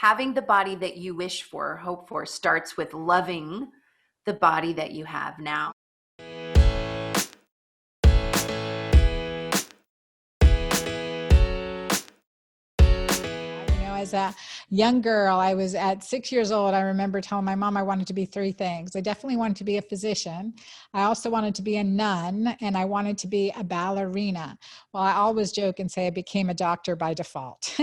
having the body that you wish for, hope for, starts with loving the body that you have now. As a young girl, I was at 6 years old. I remember telling my mom I wanted to be three things. I definitely wanted to be a physician. I also wanted to be a nun, and I wanted to be a ballerina. Well, I always joke and say I became a doctor by default.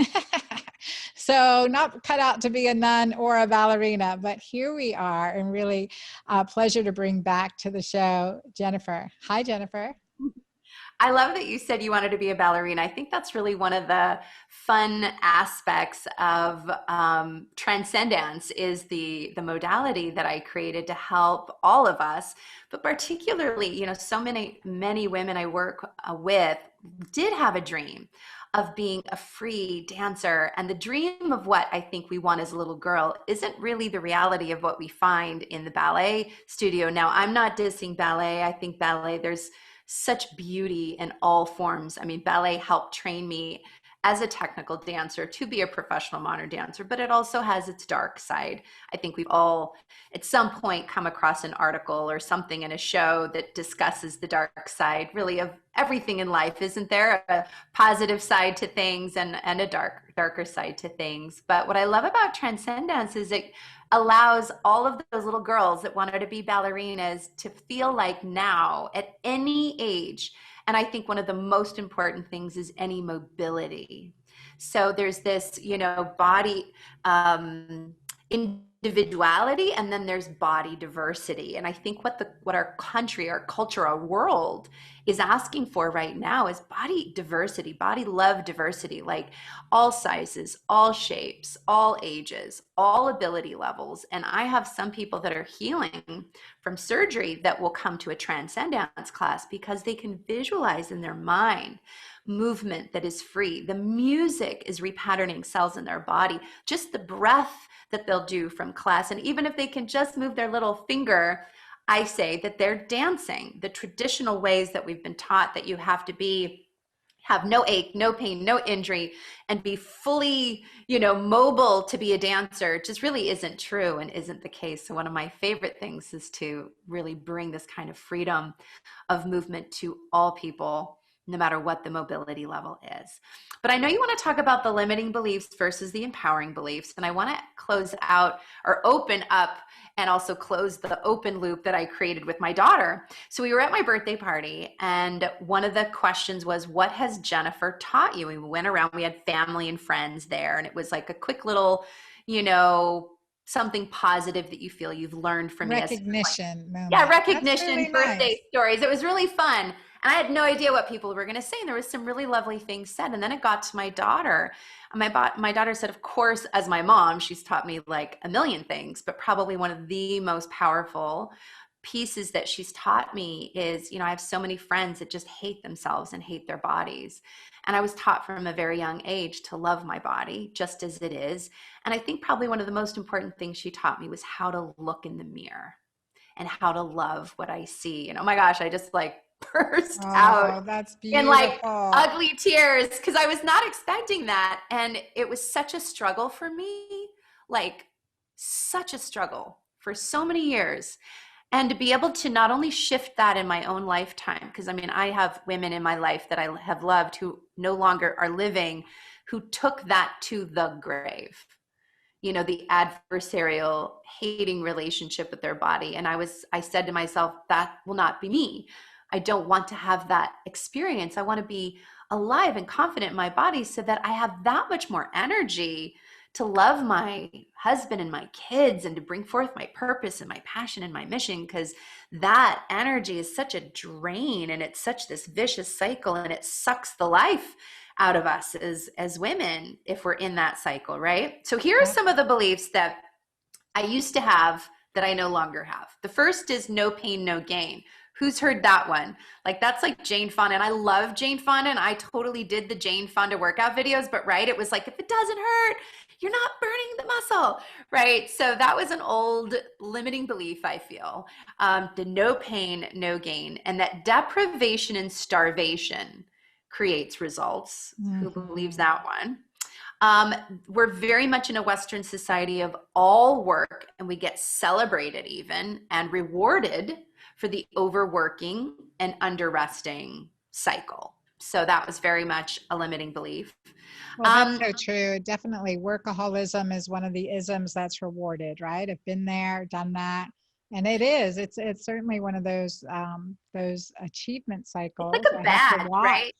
So not cut out to be a nun or a ballerina, but here we are, and really a pleasure to bring back to the show, Jeniffer. Hi, Jeniffer. I love that you said you wanted to be a ballerina. I think that's really one of the fun aspects of Transcendence is the modality that I created to help all of us, but particularly, so many women I work with did have a dream of being a free dancer. And the dream of what I think we want as a little girl isn't really the reality of what we find in the ballet studio. Now, I'm not dissing ballet. I think ballet, there's such beauty in all forms. I mean, ballet helped train me as a technical dancer to be a professional modern dancer, but it also has its dark side. I think we've all at some point come across an article or something in a show that discusses the dark side really of everything in life. Isn't there a positive side to things and a darker side to things? But what I love about Transcendence is it allows all of those little girls that wanted to be ballerinas to feel like now at any age. And I think one of the most important things is any mobility. So there's this, body individuality, and then there's body diversity. And I think what our country, our culture, our world is asking for right now is body diversity, body love diversity, like all sizes, all shapes, all ages, all ability levels. And I have some people that are healing from surgery that will come to a Transcendence class because they can visualize in their mind movement that is free. The music is repatterning cells in their body, just the breath that they'll do from class. And even if they can just move their little finger, I say that they're dancing. The traditional ways that we've been taught that you have to have no ache, no pain, no injury, and be fully, mobile to be a dancer just really isn't true and isn't the case. So one of my favorite things is to really bring this kind of freedom of movement to all people, no matter what the mobility level is. But I know you want to talk about the limiting beliefs versus the empowering beliefs. And I want to close out or open up and also close the open loop that I created with my daughter. So we were at my birthday party, and one of the questions was, what has Jeniffer taught you? We went around, we had family and friends there, and it was like a quick little, something positive that you feel you've learned from Recognition. Yeah, recognition, really birthday nice. stories. It was really fun. And I had no idea what people were going to say. And there was some really lovely things said. And then it got to my daughter. And my daughter said, of course, as my mom, she's taught me like a million things, but probably one of the most powerful pieces that she's taught me is, I have so many friends that just hate themselves and hate their bodies. And I was taught from a very young age to love my body just as it is. And I think probably one of the most important things she taught me was how to look in the mirror and how to love what I see. And oh my gosh, I just burst out that's beautiful. in ugly tears because I was not expecting that. And it was such a struggle for me, such a struggle for so many years. And to be able to not only shift that in my own lifetime, because I have women in my life that I have loved who no longer are living, who took that to the grave. The adversarial hating relationship with their body. And I said to myself, that will not be me. I don't want to have that experience. I want to be alive and confident in my body so that I have that much more energy to love my husband and my kids and to bring forth my purpose and my passion and my mission, because that energy is such a drain and it's such this vicious cycle, and it sucks the life out of us as women if we're in that cycle, right? So here are some of the beliefs that I used to have that I no longer have. The first is no pain, no gain. Who's heard that one? That's like Jane Fonda, and I love Jane Fonda, and I totally did the Jane Fonda workout videos, but right, it was like, if it doesn't hurt, you're not burning the muscle, right? So that was an old limiting belief, I feel. The no pain, no gain, and that deprivation and starvation creates results. Mm-hmm. Who believes that one? Um, we're very much in a Western society of all work, and we get celebrated even and rewarded for the overworking and underresting cycle. So that was very much a limiting belief. Well, that's Um, so true. Definitely, workaholism is one of the isms that's rewarded, right? I've been there, done that, and it is. It's certainly one of those achievement it's like cycles. a I have to badge, watch right?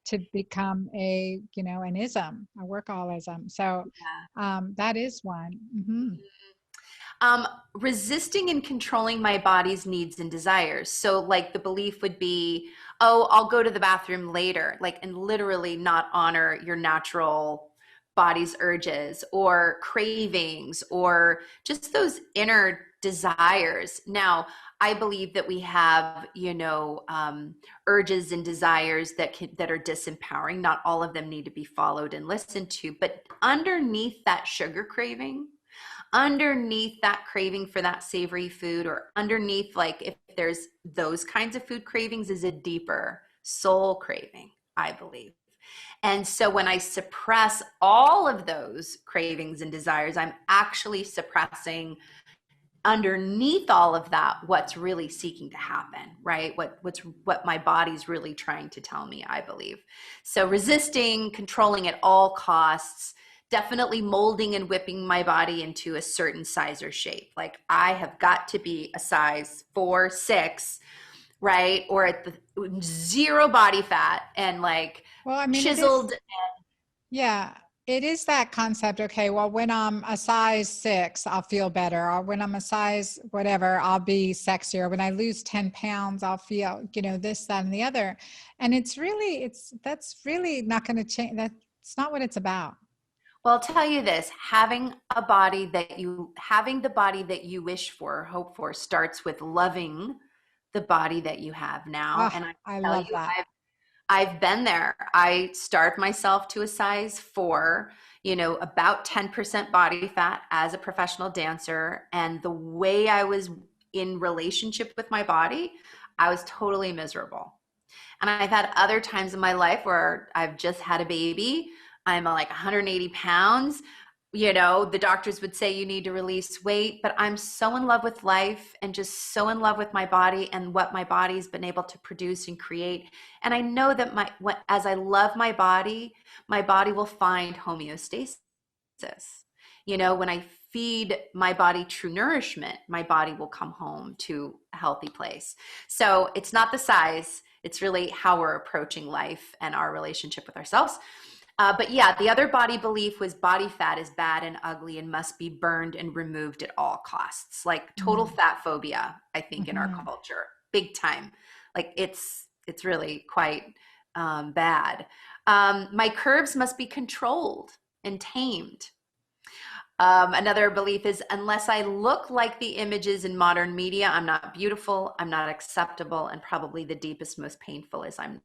to become an ism, a workaholism. So Yeah. that is one. Resisting and controlling my body's needs and desires. So, like, the belief would be, oh, I'll go to the bathroom later, like, and literally not honor your natural body's urges or cravings or just those inner desires. Now, I believe that we have, urges and desires that are disempowering. Not all of them need to be followed and listened to, but underneath that sugar craving, underneath that craving for that savory food, or underneath, like, if there's those kinds of food cravings, is a deeper soul craving, I believe. And so when I suppress all of those cravings and desires, I'm actually suppressing underneath all of that what's really seeking to happen, right? What my body's really trying to tell me, I believe. So resisting, controlling at all costs, definitely molding and whipping my body into a certain size or shape. Like, I have got to be a size 4, 6, right? Or at the zero body fat and, like, Well, I mean, it is. chiseled. Yeah, it is that concept. Okay, well, when I'm a size 6, I'll feel better. Or when I'm a size whatever, I'll be sexier. When I lose 10 pounds, I'll feel, this, that, and the other. And that's really not going to change. That's not what it's about. Well, I'll tell you this, having the body that you wish for, hope for, starts with loving the body that you have now. Oh, And I I tell love you, that. I've been there. I starved myself to a size 4, about 10% body fat as a professional dancer. And the way I was in relationship with my body, I was totally miserable. And I've had other times in my life where I've just had a baby. I'm like 180 pounds. The doctors would say you need to release weight, but I'm so in love with life and just so in love with my body and what my body's been able to produce and create. And I know that as I love my body will find homeostasis. When I feed my body true nourishment, my body will come home to a healthy place. So it's not the size, it's really how we're approaching life and our relationship with ourselves. But yeah, the other body belief was body fat is bad and ugly and must be burned and removed at all costs. Like total fat phobia, I think, in our Mm-hmm. culture, big time. Like it's really quite bad. My curves must be controlled and tamed. Another belief is, unless I look like the images in modern media, I'm not beautiful, I'm not acceptable, and probably the deepest, most painful is I'm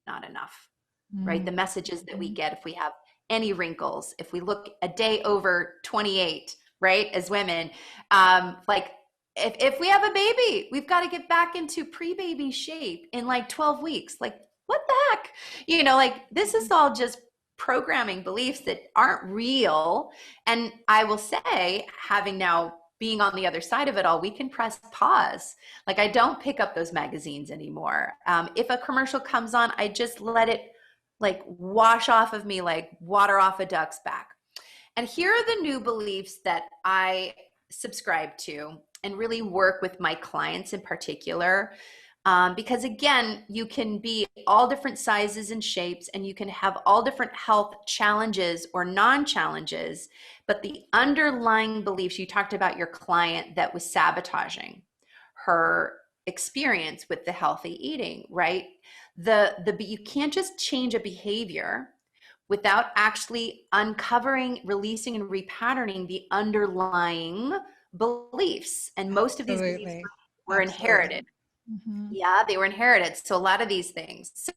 not enough, right? The messages that we Mm-hmm. get if we have any wrinkles, if we look a day over 28, right, as women, like, if we have a baby, we've got to get back into pre-baby shape in like 12 weeks. Like, what the heck? Like, this is all just programming beliefs that aren't real. And I will say, having now being on the other side of it all, we can press pause. Like, I don't pick up those magazines anymore. If a commercial comes on, I just let it, like, wash off of me like water off a duck's back. And here are the new beliefs that I subscribe to and really work with my clients in particular. Because again, you can be all different sizes and shapes, and you can have all different health challenges or non-challenges, but the underlying beliefs, you talked about your client that was sabotaging her experience with the healthy eating, right? You can't just change a behavior without actually uncovering, releasing, and repatterning the underlying beliefs. And most of these beliefs Absolutely. were Absolutely. inherited. Mm-hmm. Yeah, they were inherited. So a lot of these things.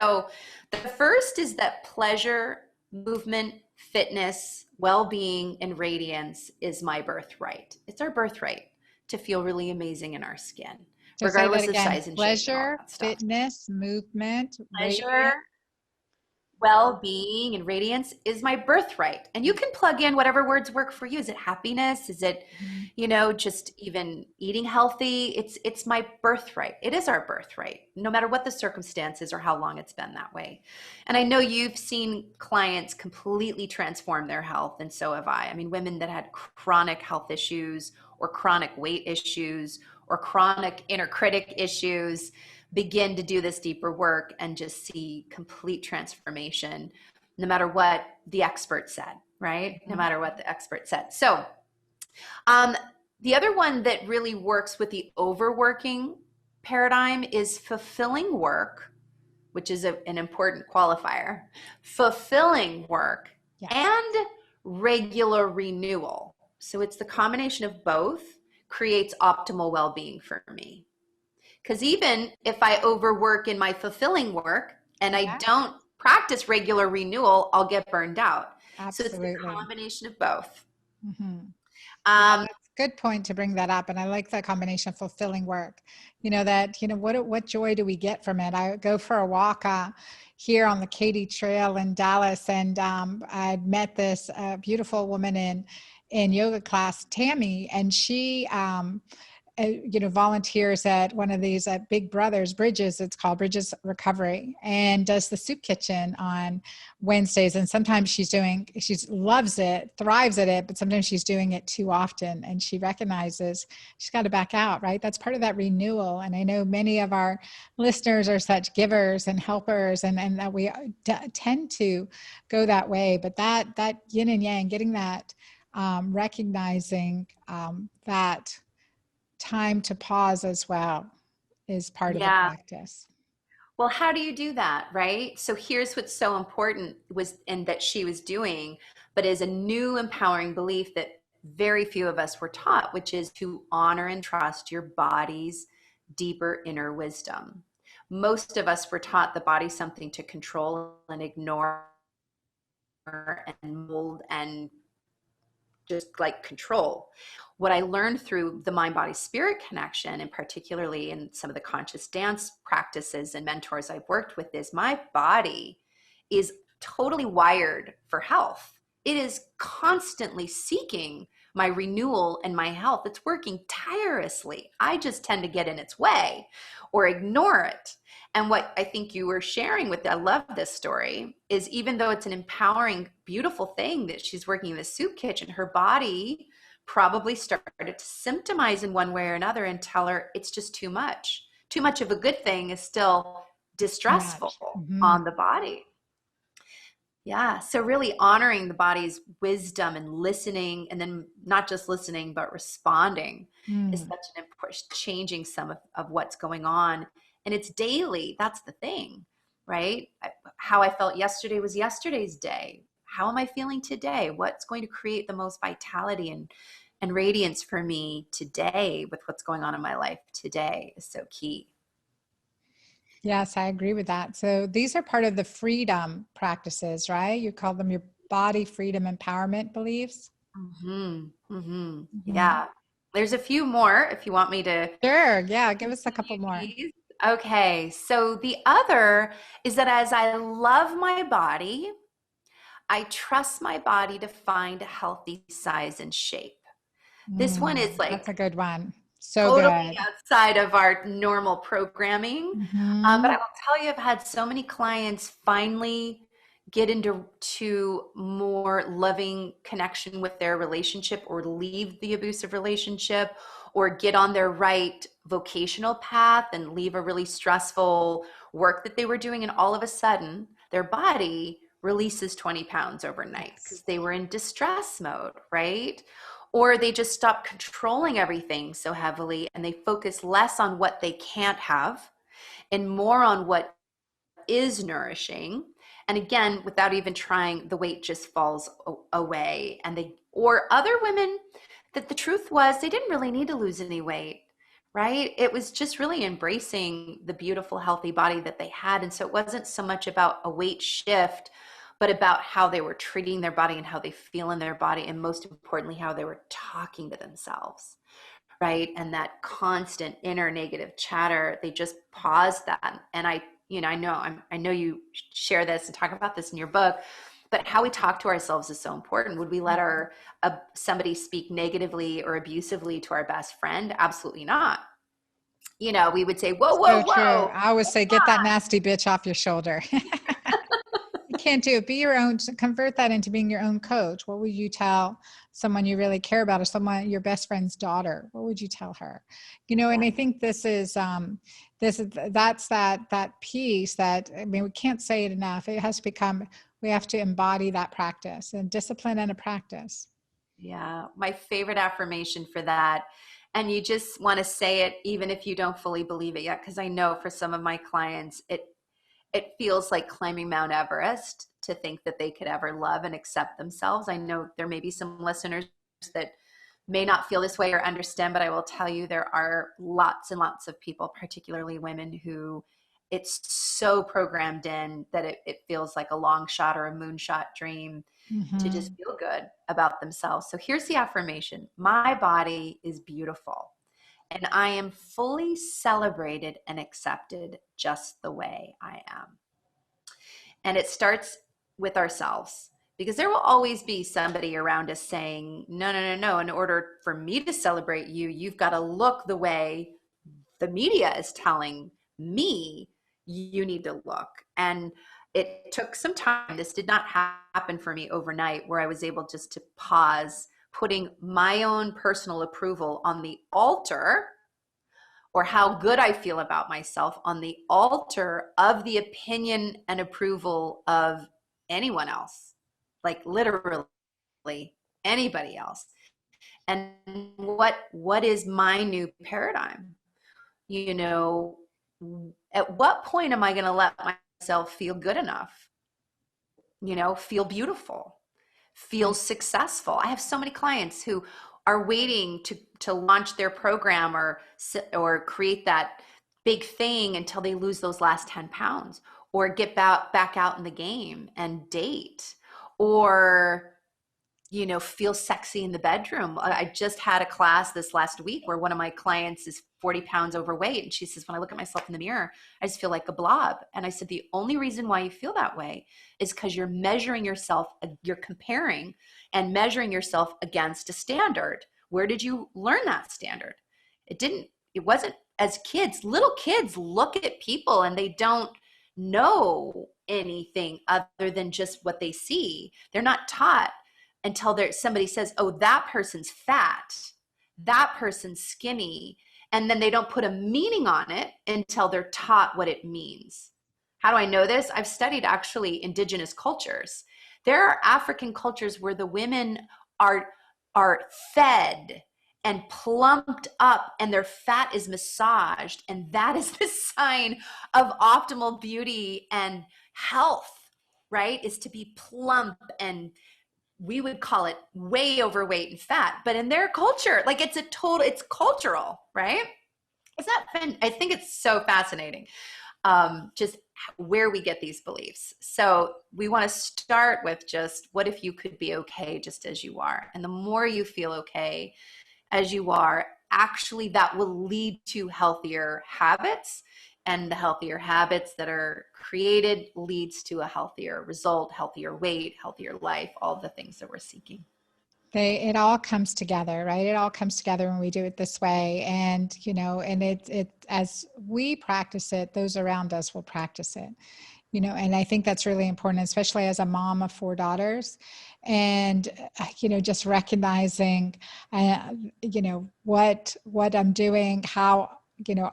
So the first is that pleasure, movement, fitness, well-being, and radiance is my birthright. It's our birthright to feel really amazing in our skin, So say that regardless of again. size and shape and all Pleasure, that stuff. fitness, movement, Pleasure, radiant. well-being and radiance is my birthright. And you can plug in whatever words work for you. Is it happiness? Is it, Mhm. just even eating healthy? It's my birthright. It is our birthright, no matter what the circumstances or how long it's been that way. And I know you've seen clients completely transform their health, and so have I. I mean, women that had chronic health issues or chronic weight issues or chronic inner critic issues begin to do this deeper work and just see complete transformation, no matter what the expert said, right? No Mhm. matter what the expert said. So, um, the other one that really works with the overworking paradigm is fulfilling work, which is an important qualifier, fulfilling work, Yes. and regular renewal. So it's the combination of both creates optimal well-being for me. Because even if I overwork in my fulfilling work and I Yeah, don't practice regular renewal, I'll get burned out. So it's the absolutely. combination of both. Hmm. Yeah, Um, that's a good point to bring that up. And I like that combination of fulfilling work. What joy do we get from it? I go for a walk here on the Katy Trail in Dallas, and I'd met this beautiful woman in yoga class, Tammy, and she volunteers at one of these Big Brothers Bridges. It's called Bridges Recovery, and does the soup kitchen on Wednesdays. And sometimes she loves it, thrives at it, but sometimes she's doing it too often, and she recognizes she's got to back out. Right, that's part of that renewal. And I know many of our listeners are such givers and helpers, and that we tend to go that way. But that yin and yang, getting that, recognizing that time to pause as well is part of the yeah. practice. Well, how do you do that, right? So here's what's so important was and that she was doing, but is a new empowering belief that very few of us were taught, which is to honor and trust your body's deeper inner wisdom. Most of us were taught the body's something to control and ignore and mold and just like control. What I learned through the mind body spirit connection, and particularly in some of the conscious dance practices and mentors I've worked with, is my body is totally wired for health. It is constantly seeking my renewal and my health. It's working tirelessly. I just tend to get in its way or ignore it. And what I think you were sharing with, I love this story, is even though it's an empowering, beautiful thing that she's working in the soup kitchen, her body probably started to symptomize in one way or another and tell her it's just too much. Too much of a good thing is still Too much. distressful Hmm. on the body. Yeah. So really honoring the body's wisdom and listening, and then not just listening, but responding is Mm. such an important changing some of what's going on. And it's daily. That's the thing, right? How I felt yesterday was yesterday's day. How am I feeling today? What's going to create the most vitality and radiance for me today with what's going on in my life today is so key. Yes, I agree with that. So these are part of the freedom practices, right? You call them your body freedom empowerment beliefs. Mm-hmm. Mm-hmm. Hmm. Yeah. There's a few more if you want me to Sure. Yeah. Give us a couple continue more. these. Okay. So the other is that as I love my body, I trust my body to find a healthy size and shape. This one is That's a like good one. So totally good. outside of our normal programming. But I Hmm. will tell you, I've had so many clients finally get into more loving connection with their relationship or leave the abusive relationship or get on their right vocational path and leave a really stressful work that they were doing. And all of a sudden, their body releases 20 pounds overnight Yes. because they were in distress mode, right? Or they just stop controlling everything so heavily and they focus less on what they can't have and more on what is nourishing. And again, without even trying, the weight just falls away. And or other women that the truth was they didn't really need to lose any weight, right? It was just really embracing the beautiful, healthy body that they had. And so it wasn't so much about a weight shift, but about how they were treating their body and how they feel in their body. And most importantly, how they were talking to themselves, right? And that constant inner negative chatter, they just paused that. And I I know you share this and talk about this in your book, but how we talk to ourselves is so important. Would we let somebody speak negatively or abusively to our best friend? Absolutely not. We would say, whoa, whoa, So true. whoa. I always say, get that nasty bitch off your shoulder. You can't do it. Be your own, convert that into being your own coach. What would you tell someone you really care about, or someone, your best friend's daughter? What would you tell her? And I think that's that piece that, I mean, we can't say it enough. It has to become, we have to embody that practice and discipline and a practice. Yeah, my favorite affirmation for that. And you just want to say it even if you don't fully believe it yet, because I know for some of my clients, it feels like climbing Mount Everest to think that they could ever love and accept themselves. I know there may be some listeners that may not feel this way or understand, but I will tell you there are lots and lots of people, particularly women, who it's so programmed in that it feels like a long shot or a moonshot dream to just Hmm. feel good about themselves. So here's the affirmation: my body is beautiful, and I am fully celebrated and accepted just the way I am. And it starts with ourselves, because there will always be somebody around us saying, no, no, no, no. In order for me to celebrate you, you've got to look the way the media is telling me you need to look. And it took some time. This did not happen for me overnight, where I was able just to pause, putting my own personal approval on the altar, or how good I feel about myself on the altar of the opinion and approval of anyone else, like literally anybody else. And what is my new paradigm? You know, at what point am I going to let myself feel good enough? Feel beautiful, feel successful. I have so many clients who are waiting to launch their program or create that big thing until they lose those last 10 pounds, or get back out in the game and date, or feel sexy in the bedroom. I just had a class this last week where one of my clients is 40 pounds overweight. And she says, when I look at myself in the mirror, I just feel like a blob. And I said, the only reason why you feel that way is because you're measuring yourself, you're comparing and measuring yourself against a standard. Where did you learn that standard? It wasn't as kids. Little kids look at people and they don't know anything other than just what they see. They're not taught until somebody says, oh, that person's fat, that person's skinny, and then they don't put a meaning on it until they're taught what it means. How do I know this? I've studied actually indigenous cultures. There are African cultures where the women are fed and plumped up and their fat is massaged, and that is the sign of optimal beauty and health, right? Is to be plump, and we would call it way overweight and fat, but in their culture, like it's cultural, right? It's not fun. I think it's so fascinating, just where we get these beliefs. So we want to start with just, what if you could be okay just as you are? And the more you feel okay as you are, actually that will lead to healthier habits, and the healthier habits that are created leads to a healthier result, healthier weight, healthier life, all the things that we're seeking. It all comes together, right? It all comes together when we do it this way. And, and as we practice it, those around us will practice it, and I think that's really important, especially as a mom of 4 daughters. And, just recognizing, what I'm doing, how,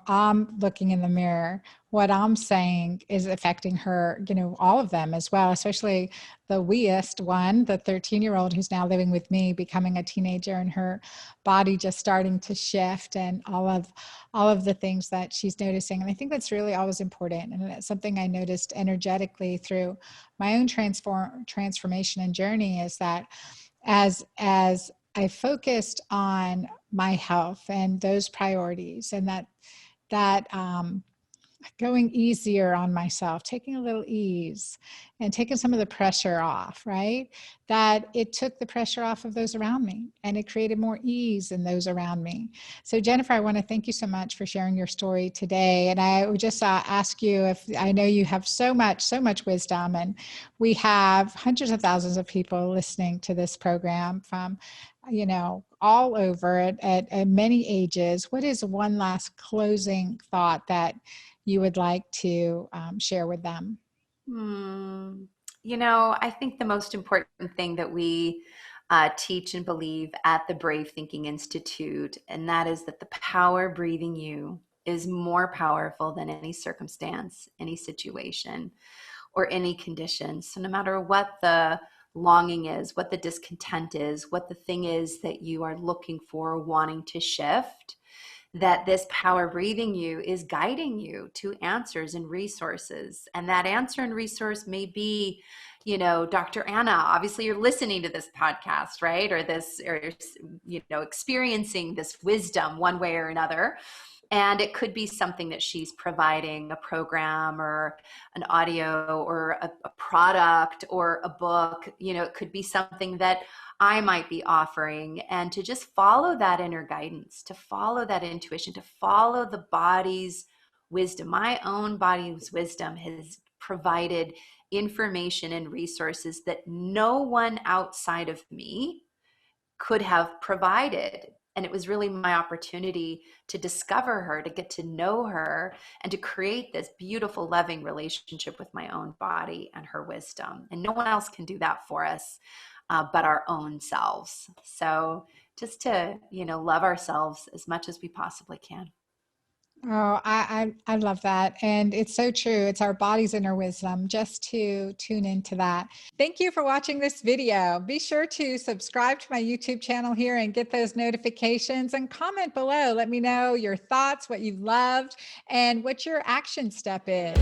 I'm looking in the mirror, what I'm saying is affecting her, all of them as well, especially the weest one, the 13-year-old who's now living with me, becoming a teenager, and her body just starting to shift, and all of the things that she's noticing. And I think that's really always important. And it's something I noticed energetically through my own transformation and journey, is that as I focused on my health and those priorities, and that going easier on myself, taking a little ease and taking some of the pressure off, right? that it took the pressure off of those around me, and it created more ease in those around me. So Jennifer, I want to thank you so much for sharing your story today. And I would just ask you, if I know you have so much wisdom, and we have hundreds of thousands of people listening to this program from, all over at many ages. What is one last closing thought that you would like to share with them? Hmm. I think the most important thing that we teach and believe at the Brave Thinking Institute, and that is that the power breathing you is more powerful than any circumstance, any situation, or any condition. So no matter what the longing is, what the discontent is, what the thing is that you are looking for, wanting to shift, that this power breathing you is guiding you to answers and resources. And that answer and resource may be, Dr. Anna, obviously you're listening to this podcast, right? Or experiencing this wisdom one way or another. And it could be something that she's providing, a program or an audio or a product or a book. It could be something that I might be offering, and to just follow that inner guidance, to follow that intuition, to follow the body's wisdom. My own body's wisdom has provided information and resources that no one outside of me could have provided. And it was really my opportunity to discover her, to get to know her, and to create this beautiful, loving relationship with my own body and her wisdom. And no one else can do that for us but our own selves. So just to, love ourselves as much as we possibly can. Oh, I love that. And it's so true. It's our body's inner wisdom, just to tune into that. Thank you for watching this video. Be sure to subscribe to my YouTube channel here and get those notifications, and comment below. Let me know your thoughts, what you loved, and what your action step is.